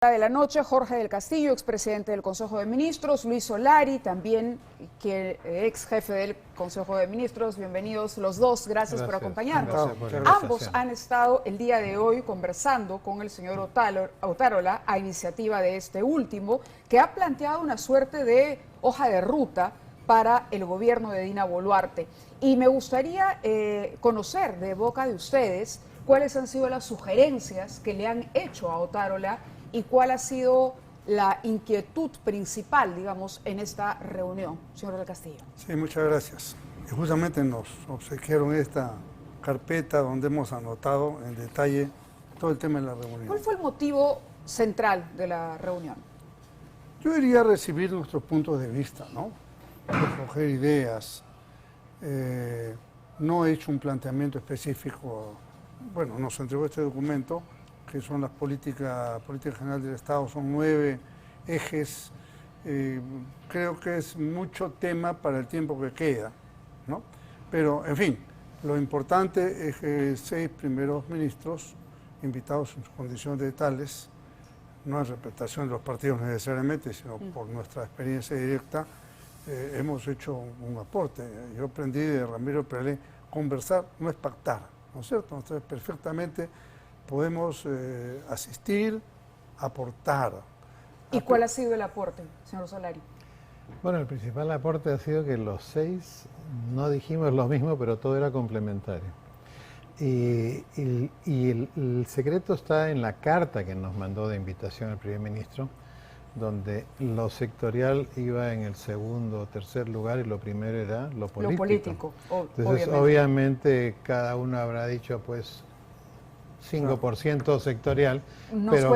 De la noche, Jorge del Castillo, expresidente del Consejo de Ministros, Luis Solari, también ex jefe del Consejo de Ministros. Bienvenidos los dos, gracias por acompañarnos. Ambos han estado el día de hoy conversando con el señor Otárola a iniciativa de este último, que ha planteado una suerte de hoja de ruta para el gobierno de Dina Boluarte. Y me gustaría conocer de boca de ustedes cuáles han sido las sugerencias que le han hecho a Otárola y cuál ha sido la inquietud principal, digamos, en esta reunión. Señor del Castillo. Sí, muchas gracias. Y justamente nos obsequiaron esta carpeta donde hemos anotado en detalle todo el tema de la reunión. ¿Cuál fue el motivo central de la reunión? Yo iría a recibir nuestros puntos de vista, ¿no? Recoger ideas. No he hecho un planteamiento específico. Bueno, nos entregó este documento, que son las política general del Estado, son 9 ejes. Creo que es mucho tema para el tiempo que queda, ¿no? Pero, en fin, lo importante es que 6 primeros ministros, invitados en su condición de tales, no en representación de los partidos necesariamente, sino por nuestra experiencia directa, hemos hecho un aporte. Yo aprendí de Ramiro Perelé, conversar no es pactar, ¿no es cierto? Entonces, perfectamente podemos asistir, aportar. ¿Y cuál ha sido el aporte, señor Solari? Bueno, el principal aporte ha sido que los 6 no dijimos lo mismo, pero todo era complementario. Y el secreto está en la carta que nos mandó de invitación el primer ministro, donde lo sectorial iba en el segundo o tercer lugar y lo primero era lo político. Lo político, Entonces, obviamente cada uno habrá dicho, pues, 5% sectorial, pero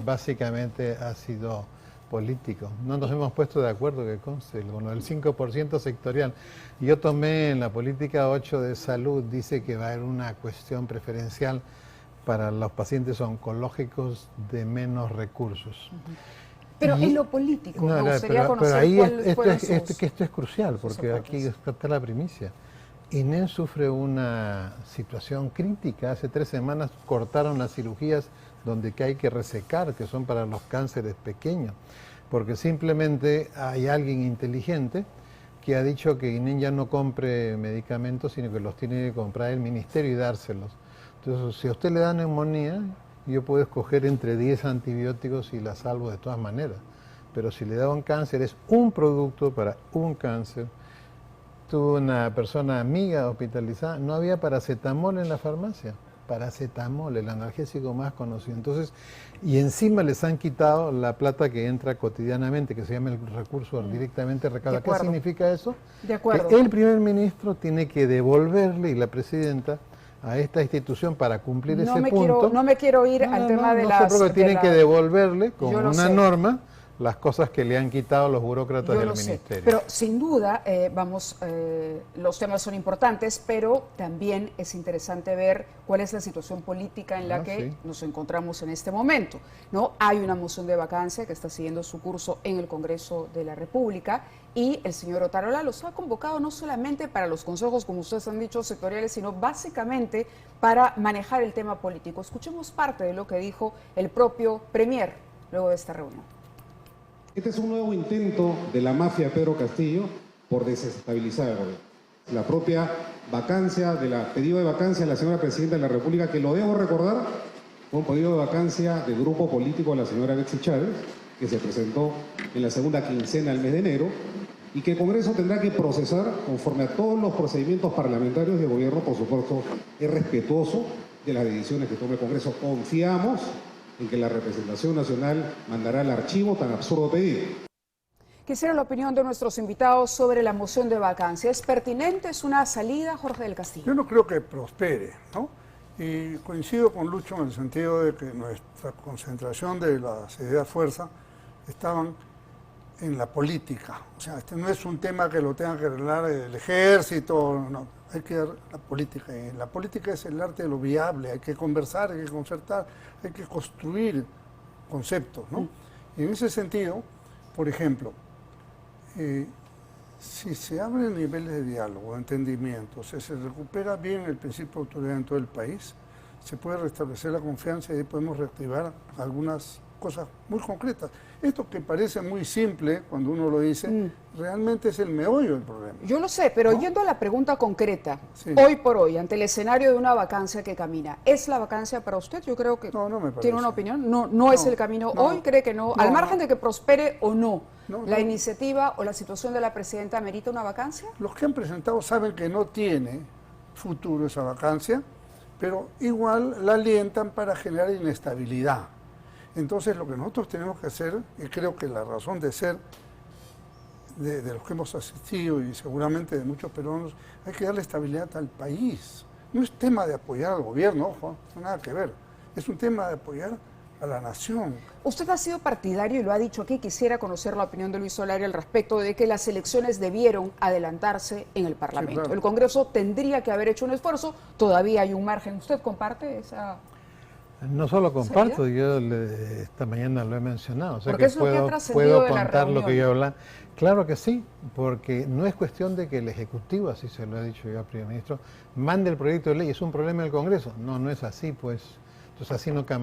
básicamente ha sido político. No nos hemos puesto de acuerdo, que conste, con el 5% sectorial. Yo tomé en la política 8 de salud, dice que va a haber una cuestión preferencial para los pacientes oncológicos de menos recursos. Pero en lo político, me gustaría conocer cuáles esto es crucial, porque aquí está la primicia. INEM sufre una situación crítica. Hace 3 semanas cortaron las cirugías donde hay que resecar, que son para los cánceres pequeños, porque simplemente hay alguien inteligente que ha dicho que INEM ya no compre medicamentos, sino que los tiene que comprar el ministerio y dárselos. Entonces, si a usted le da neumonía, yo puedo escoger entre 10 antibióticos y la salvo de todas maneras, pero si le da un cáncer, es un producto para un cáncer. Tuve una persona amiga hospitalizada, no había paracetamol en la farmacia, paracetamol, el analgésico más conocido. Entonces, y encima les han quitado la plata que entra cotidianamente, que se llama el recurso directamente recaudado. ¿Qué significa eso? De acuerdo. Que el primer ministro tiene que devolverle, y la presidenta, a esta institución para cumplir ese punto. No me quiero ir al tema de las... No sé, porque tienen que devolverle con una norma las cosas que le han quitado los burócratas del ministerio. Pero sin duda, los temas son importantes, pero también es interesante ver cuál es la situación política en la que nos encontramos en este momento, ¿no? Hay una moción de vacancia que está siguiendo su curso en el Congreso de la República y el señor Otárola los ha convocado no solamente para los consejos, como ustedes han dicho, sectoriales, sino básicamente para manejar el tema político. Escuchemos parte de lo que dijo el propio premier luego de esta reunión. Este es un nuevo intento de la mafia Pedro Castillo por desestabilizar el gobierno. La propia vacancia, pedido de vacancia de la señora Presidenta de la República, que lo debo recordar, fue un pedido de vacancia del grupo político de la señora Betsy Chávez, que se presentó en la segunda quincena del mes de enero, y que el Congreso tendrá que procesar conforme a todos los procedimientos parlamentarios de gobierno. Por supuesto, es respetuoso de las decisiones que tome el Congreso. Confiamos en que la representación nacional mandará al archivo tan absurdo pedido. Quisiera la opinión de nuestros invitados sobre la moción de vacancia. ¿Es pertinente? ¿Es una salida, Jorge del Castillo? Yo no creo que prospere, ¿no? Y coincido con Lucho en el sentido de que nuestra concentración de las ideas fuerza estaban en la política. O sea, este no es un tema que lo tenga que arreglar el ejército, no. Hay que dar la política. La política es el arte de lo viable, hay que conversar, hay que concertar, hay que construir conceptos, ¿no? Y en ese sentido, por ejemplo, si se abren niveles de diálogo, de entendimiento, si se recupera bien el principio de autoridad en todo el país, se puede restablecer la confianza y ahí podemos reactivar algunas cosas muy concretas. Esto que parece muy simple cuando uno lo dice, realmente es el meollo del problema. Yo lo sé, pero yendo a la pregunta concreta, Sí. hoy por hoy, ante el escenario de una vacancia que camina, ¿es la vacancia para usted? Yo creo que No, no me parece. tiene una opinión. No es el camino. No. Hoy cree que no. No, Al margen no. de que prospere o no, No, ¿la no. iniciativa o la situación de la presidenta amerita una vacancia? Los que han presentado saben que no tiene futuro esa vacancia, pero igual la alientan para generar inestabilidad. Entonces lo que nosotros tenemos que hacer, y creo que la razón de ser de los que hemos asistido y seguramente de muchos peruanos, hay que darle estabilidad al país. No es tema de apoyar al gobierno, ojo, no tiene nada que ver. Es un tema de apoyar a la nación. Usted ha sido partidario y lo ha dicho aquí, quisiera conocer la opinión de Luis Solari al respecto de que las elecciones debieron adelantarse en el Parlamento. claro. El Congreso tendría que haber hecho un esfuerzo, todavía hay un margen. ¿Usted comparte esa...? No solo comparto, yo esta mañana lo he mencionado, o sea Porque que es lo que ha trascendido puedo de la contar lo que reunión. yo habla. Claro que sí, porque no es cuestión de que el Ejecutivo, así se lo he dicho yo al primer ministro, mande el proyecto de ley, es un problema del Congreso. No, no es así, pues. Entonces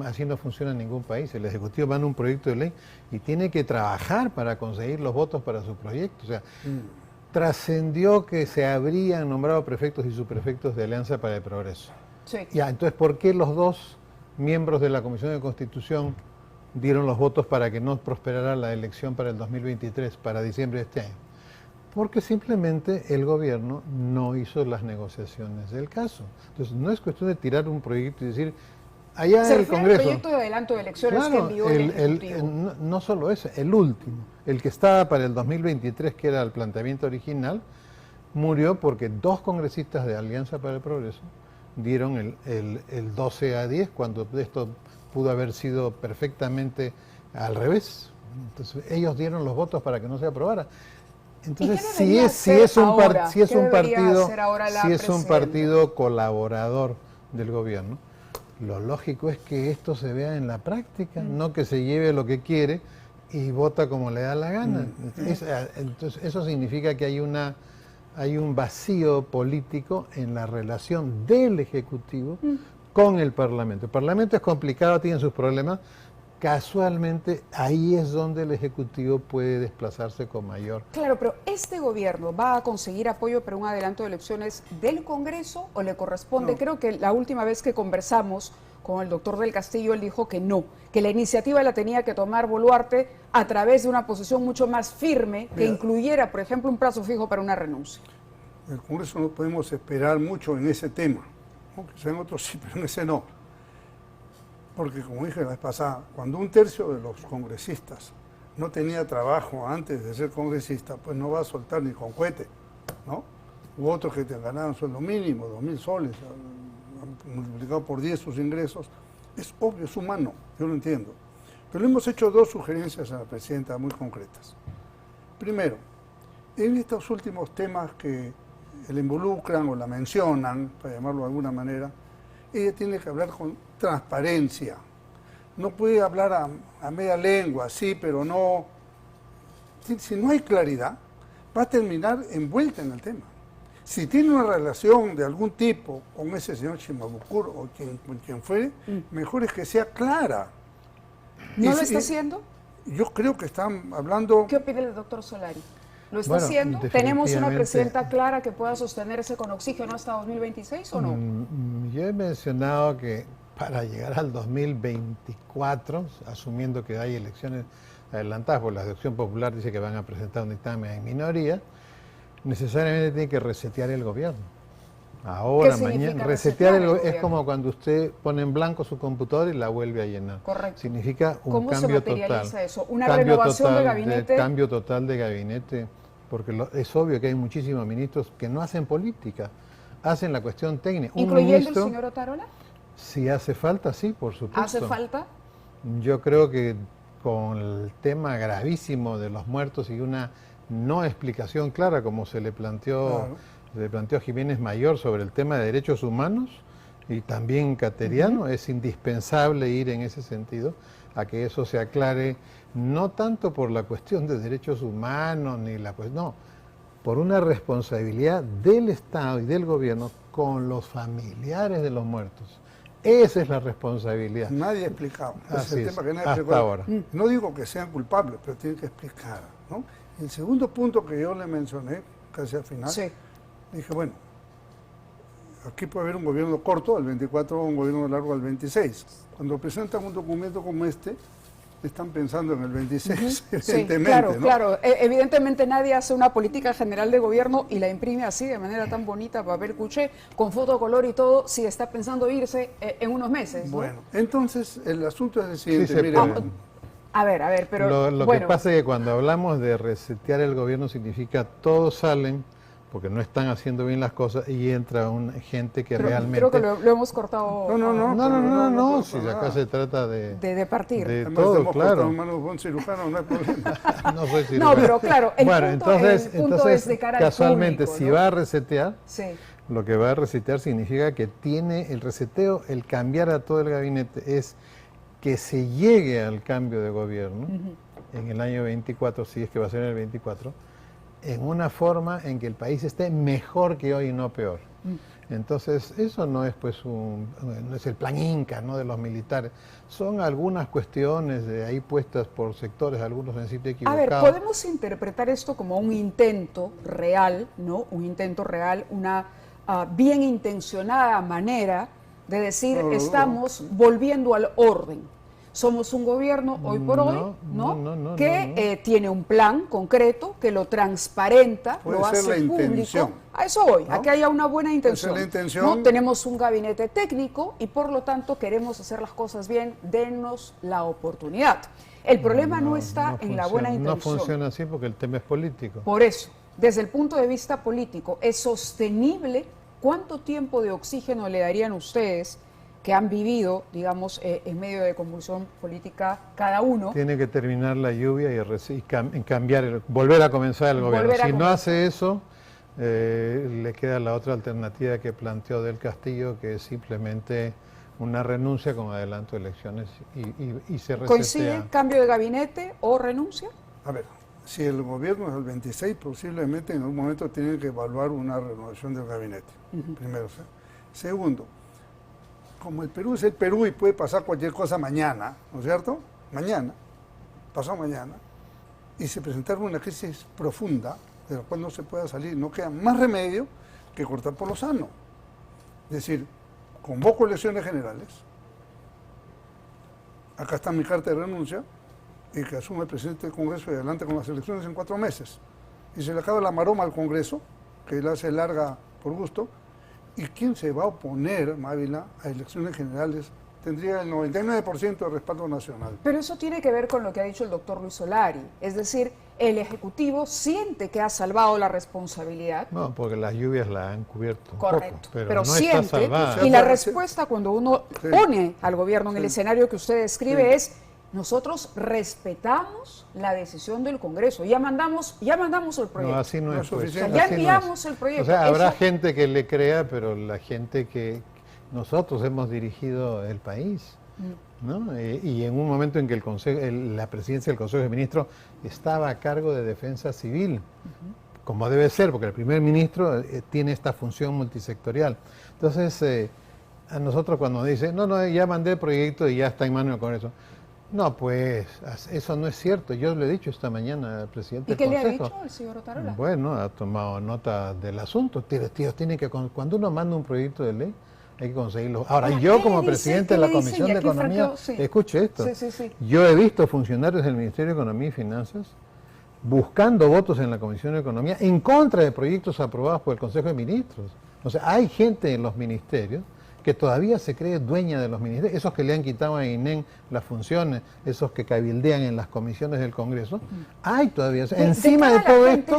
así no funciona en ningún país. El Ejecutivo manda un proyecto de ley y tiene que trabajar para conseguir los votos para su proyecto. O sea, trascendió que se habrían nombrado prefectos y subprefectos de Alianza para el Progreso. Sí. Ya, entonces, ¿por qué los dos miembros de la Comisión de Constitución dieron los votos para que no prosperara la elección para el 2023, para diciembre de este año? Porque simplemente el gobierno no hizo las negociaciones del caso. Entonces, no es cuestión de tirar un proyecto y decir, allá Se el refiere al Congreso. proyecto de adelanto de elecciones que envió el Ejecutivo. no solo ese, el último, el que estaba para el 2023, que era el planteamiento original, murió porque dos congresistas de Alianza para el Progreso dieron el 12-10, cuando esto pudo haber sido perfectamente al revés. Entonces, ellos dieron los votos para que no se aprobara. Entonces, si es un partido colaborador del gobierno, lo lógico es que esto se vea en la práctica, no que se lleve lo que quiere y vota como le da la gana. Entonces, eso significa que hay un vacío político en la relación del Ejecutivo con el Parlamento. El Parlamento es complicado, tiene sus problemas. Casualmente, ahí es donde el Ejecutivo puede desplazarse con mayor. Claro, pero ¿este gobierno va a conseguir apoyo para un adelanto de elecciones del Congreso o le corresponde? No. Creo que la última vez que conversamos con el doctor del Castillo, él dijo que no, que la iniciativa la tenía que tomar Boluarte a través de una posición mucho más firme que incluyera, por ejemplo, un plazo fijo para una renuncia. En el Congreso no podemos esperar mucho en ese tema, ¿no? Quizá en otros sí, pero en ese no. Porque como dije la vez pasada, cuando un tercio de los congresistas no tenía trabajo antes de ser congresista, pues no va a soltar ni con cohete, ¿no? U otros que te ganaban sueldo mínimo, 2.000 soles, multiplicado por 10 sus ingresos. Es obvio, es humano, yo lo entiendo. Pero le hemos hecho dos sugerencias a la presidenta muy concretas. Primero, en estos últimos temas que le involucran o la mencionan, para llamarlo de alguna manera, ella tiene que hablar con transparencia. No puede hablar a media lengua, sí, pero no. Si no hay claridad, va a terminar envuelta en el tema. Si tiene una relación de algún tipo con ese señor Chimabucur o quien fuere, mejor es que sea clara. ¿No lo está haciendo? Yo creo que están hablando... ¿Qué opina el doctor Solari? ¿Lo está Bueno, haciendo? ¿Tenemos una definitivamente. presidenta clara que pueda sostenerse con oxígeno hasta 2026 o no? Yo he mencionado que para llegar al 2024, asumiendo que hay elecciones adelantadas, porque la Acción Popular dice que van a presentar un dictamen en minoría, necesariamente tiene que resetear el gobierno. Ahora, mañana, resetear el gobierno es como cuando usted pone en blanco su computadora y la vuelve a llenar. Correcto. Significa un ¿Cómo cambio se materializa total. eso? ¿Una renovación de gabinete? Cambio total de gabinete, porque es obvio que hay muchísimos ministros que no hacen política, hacen la cuestión técnica. ¿Incluyendo el señor Otárola? Si hace falta, sí, por supuesto. ¿Hace falta? Yo creo que con el tema gravísimo de los muertos y una no explicación clara, como se le planteó a Jiménez Mayor sobre el tema de derechos humanos y también Cateriano, es indispensable ir en ese sentido a que eso se aclare, no tanto por la cuestión de derechos humanos, no, por una responsabilidad del Estado y del gobierno con los familiares de los muertos. Esa es la responsabilidad. Nadie ha explicado. Así es el tema que nadie hasta explicó. ahora. No digo que sean culpables, pero tienen que explicar, ¿no? El segundo punto que yo le mencioné, casi al final, dije, bueno, aquí puede haber un gobierno corto al 24, un gobierno largo al 26. Cuando presentan un documento como este, están pensando en el 26, evidentemente. Sí, claro, ¿no? claro. Evidentemente nadie hace una política general de gobierno y la imprime así, de manera tan bonita, papel cuché, con foto, color y todo, si está pensando irse en unos meses, ¿no? Bueno, entonces el asunto es el siguiente. Sí, mire, a ver, pero... Lo que pasa es que cuando hablamos de resetear el gobierno significa todos salen porque no están haciendo bien las cosas y entra gente que realmente... Creo que lo hemos cortado. No, si acá se trata de partir. De además, todo, claro. Un cirujano, no hay problema. No soy cirujano. No, pero claro, el punto es de cara al casualmente, público, si ¿no? va a resetear, Sí. lo que va a resetear significa que tiene el reseteo, el cambiar a todo el gabinete, es que se llegue al cambio de gobierno en el año 24, si es que va a ser en el 24, en una forma en que el país esté mejor que hoy y no peor. Entonces, eso no es pues no es el plan Inca, ¿no?, de los militares. Son algunas cuestiones de ahí puestas por sectores, algunos en sitio equivocado. A ver, podemos interpretar esto como un intento real, ¿no? Un intento real, una bien intencionada manera de decir estamos volviendo al orden. Somos un gobierno hoy por hoy, ¿no? Que tiene un plan concreto, que lo transparenta, Puede lo ser hace la público. intención. A eso voy, ¿no? a que haya una buena intención. Puede ser la intención. No tenemos un gabinete técnico y por lo tanto queremos hacer las cosas bien, denos la oportunidad. El problema no está en la buena intención. No funciona así porque el tema es político. Por eso, desde el punto de vista político, ¿es sostenible? ¿Cuánto tiempo de oxígeno le darían ustedes que han vivido, digamos, en medio de convulsión política cada uno? Tiene que terminar la lluvia y cambiar, volver a comenzar el gobierno. Si no hace eso, le queda la otra alternativa que planteó Del Castillo, que es simplemente una renuncia con adelanto de elecciones y se resetea. ¿Coincide cambio de gabinete o renuncia? A ver, si el gobierno es el 26, posiblemente en algún momento tienen que evaluar una renovación del gabinete. Primero. Segundo, como el Perú es el Perú y puede pasar cualquier cosa mañana, ¿no es cierto? Mañana, pasado mañana, y se presentaron una crisis profunda de la cual no se pueda salir, no queda más remedio que cortar por lo sano. Es decir, convoco elecciones generales, acá está mi carta de renuncia, y que asume el presidente del Congreso y adelante con las elecciones en 4 meses. Y se le acaba la maroma al Congreso, que la hace larga por gusto. ¿Y quién se va a oponer, Mávila, a elecciones generales? Tendría el 99% de respaldo nacional. Pero eso tiene que ver con lo que ha dicho el doctor Luis Solari. Es decir, el Ejecutivo siente que ha salvado la responsabilidad. No, porque las lluvias la han cubierto. Correcto. Pero no siente, está salvada. y la respuesta cuando uno pone al gobierno en el escenario que usted describe es: nosotros respetamos la decisión del Congreso. Ya mandamos el proyecto. No, así no es suficiente. Ya enviamos el proyecto. O sea, habrá gente que le crea, pero la gente que nosotros hemos dirigido el país, ¿no? Y en un momento en que la presidencia del Consejo de Ministros estaba a cargo de Defensa Civil, como debe ser, porque el primer ministro tiene esta función multisectorial. Entonces, a nosotros cuando dice, no, ya mandé el proyecto y ya está en manos del Congreso. No, pues, eso no es cierto. Yo le he dicho esta mañana al presidente del Consejo. ¿Y qué le ha dicho el señor Otarola? Bueno, ha tomado nota del asunto. Tiene que, cuando uno manda un proyecto de ley, hay que conseguirlo. Ahora, yo como presidente de la Comisión de Economía, escuche esto, yo he visto funcionarios del Ministerio de Economía y Finanzas buscando votos en la Comisión de Economía en contra de proyectos aprobados por el Consejo de Ministros. O sea, hay gente en los ministerios que todavía se cree dueña de los ministerios, esos que le han quitado a INEN las funciones, esos que cabildean en las comisiones del Congreso, hay todavía. Encima de todo esto,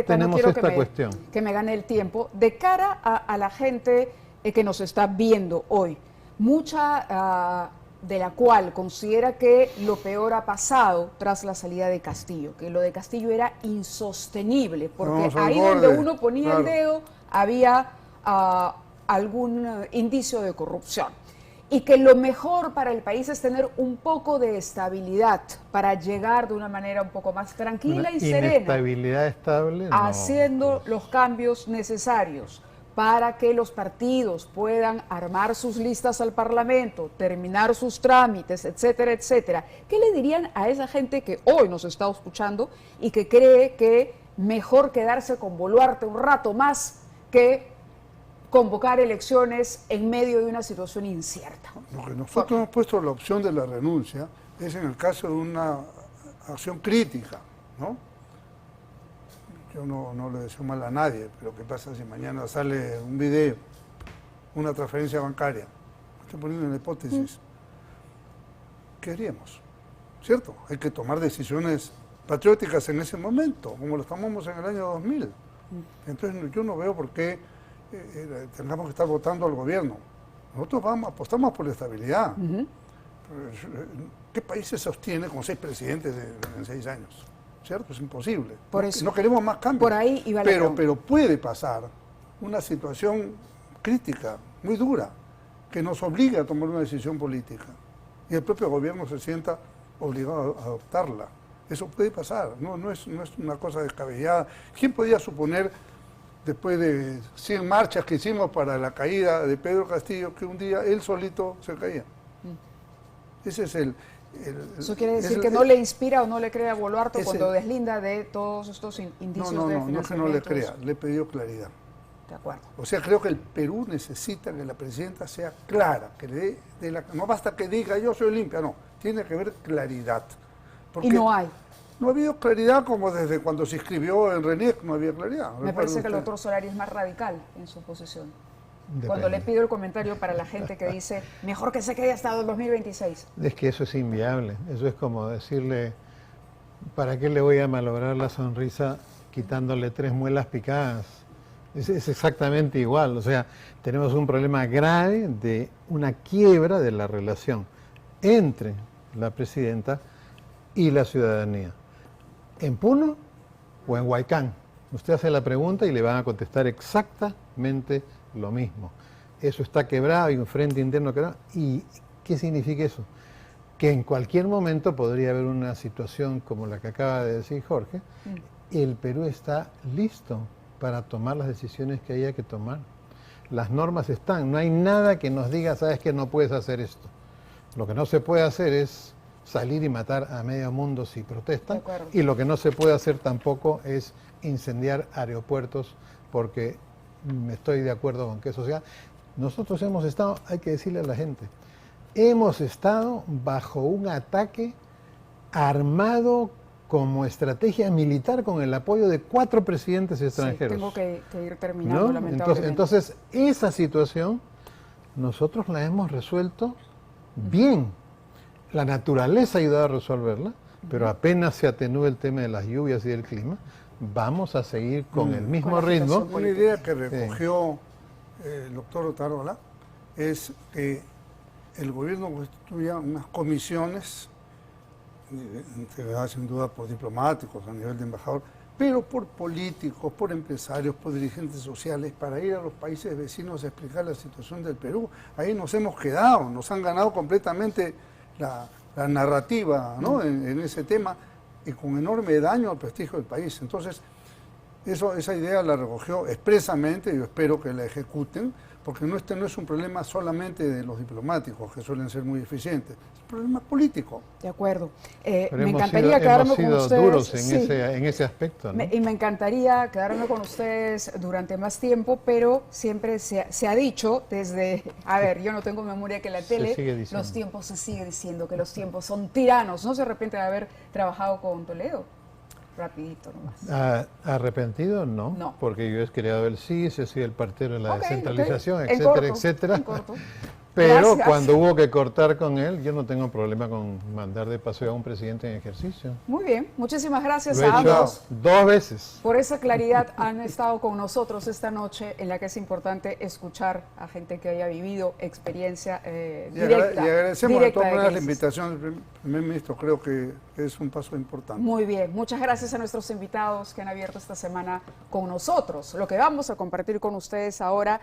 tenemos esta cuestión. Que me gane el tiempo. De cara a la gente que nos está viendo hoy, mucha de la cual considera que lo peor ha pasado tras la salida de Castillo, que lo de Castillo era insostenible, porque ahí donde uno ponía el dedo había algún indicio de corrupción, y que lo mejor para el país es tener un poco de estabilidad para llegar de una manera un poco más tranquila y serena, inestabilidad estable, haciendo los cambios necesarios. para que los partidos puedan armar sus listas al Parlamento, terminar sus trámites, etcétera, etcétera. ¿Qué le dirían a esa gente que hoy nos está escuchando y que cree que mejor quedarse con Boluarte un rato más que convocar elecciones en medio de una situación incierta? Lo que nosotros hemos puesto la opción de la renuncia es en el caso de una acción crítica, ¿no? Yo no le deseo mal a nadie, pero ¿qué pasa si mañana sale un video, una transferencia bancaria? Estoy poniendo una hipótesis. ¿Qué haríamos? ¿Cierto? Hay que tomar decisiones patrióticas en ese momento, como lo tomamos en el año 2000. Entonces yo no veo por qué tengamos que estar votando al gobierno. Nosotros apostamos por la estabilidad. ¿Qué país se sostiene con 6 presidentes en 6 años? ¿Cierto? Es imposible. Por eso, no queremos más cambios. Por ahí iba pero puede pasar una situación crítica, muy dura, que nos obliga a tomar una decisión política. Y el propio gobierno se sienta obligado a adoptarla. Eso puede pasar, no es una cosa descabellada. ¿Quién podía suponer, después de 100 marchas que hicimos para la caída de Pedro Castillo, que un día él solito se caía? Ese es ¿Eso quiere decir que no le inspira o no le cree a Boluarte cuando deslinda de todos estos indicios de financiamiento? No es que no le crea, le he pedido claridad. De acuerdo. O sea, creo que el Perú necesita que la presidenta sea clara, que le dé no basta que diga yo soy limpia, no, tiene que haber claridad. Y no hay. No ha habido claridad como desde cuando se inscribió en RENIEC, no había claridad. Me parece que el doctor Solari es más radical en su posición. Depende. Cuando le pido el comentario para la gente que dice, mejor que se quede hasta el 2026. Es que eso es inviable. Eso es como decirle, ¿para qué le voy a malograr la sonrisa quitándole 3 muelas picadas? Es exactamente igual. O sea, tenemos un problema grave de una quiebra de la relación entre la presidenta y la ciudadanía. ¿En Puno o en Huaycán? Usted hace la pregunta y le van a contestar exactamente lo mismo. Eso está quebrado, hay un frente interno quebrado. ¿Y qué significa eso? Que en cualquier momento podría haber una situación como la que acaba de decir Jorge. El Perú está listo para tomar las decisiones que haya que tomar. Las normas están, no hay nada que nos diga, sabes que no puedes hacer esto. Lo que no se puede hacer es salir y matar a medio mundo si protestan, y lo que no se puede hacer tampoco es incendiar aeropuertos, porque estoy de acuerdo con que eso sea. Nosotros hemos estado, hay que decirle a la gente, hemos estado bajo un ataque armado como estrategia militar con el apoyo de 4 presidentes extranjeros. Sí, tengo que ir terminando, ¿no? lamentablemente. Entonces, esa situación nosotros la hemos resuelto bien. La naturaleza ha ayudado a resolverla, pero apenas se atenúe el tema de las lluvias y del clima, vamos a seguir con el mismo ritmo. Una idea que recogió el doctor Otárola es que el gobierno constituya unas comisiones, integradas sin duda por diplomáticos a nivel de embajador, pero por políticos, por empresarios, por dirigentes sociales, para ir a los países vecinos a explicar la situación del Perú. Ahí nos hemos quedado, nos han ganado completamente la narrativa, ¿no? en ese tema, y con enorme daño al prestigio del país. Entonces, esa idea la recogió expresamente, yo espero que la ejecuten, porque este no es un problema solamente de los diplomáticos, que suelen ser muy eficientes, es un problema político. De acuerdo. Me encantaría quedarme con ustedes. Hemos sido duros en ese aspecto, ¿no? Y me encantaría quedarme con ustedes durante más tiempo, pero siempre se ha dicho desde, a ver, yo no tengo memoria que la tele, los tiempos se sigue diciendo que los tiempos son tiranos. ¿No se arrepiente de haber trabajado con Toledo? Rapidito nomás. ¿Arrepentido? No, porque yo he creado el CIS, he sido el partero de la descentralización, etcétera, corto, etcétera. Pero gracias. Cuando hubo que cortar con él, yo no tengo problema con mandar de paseo a un presidente en ejercicio. Muy bien, muchísimas gracias a ambos. 2 veces. Por esa claridad han estado con nosotros esta noche, en la que es importante escuchar a gente que haya vivido experiencia directa. Y agradecemos de todas maneras la invitación del primer ministro, creo que es un paso importante. Muy bien, muchas gracias a nuestros invitados que han abierto esta semana con nosotros. Lo que vamos a compartir con ustedes ahora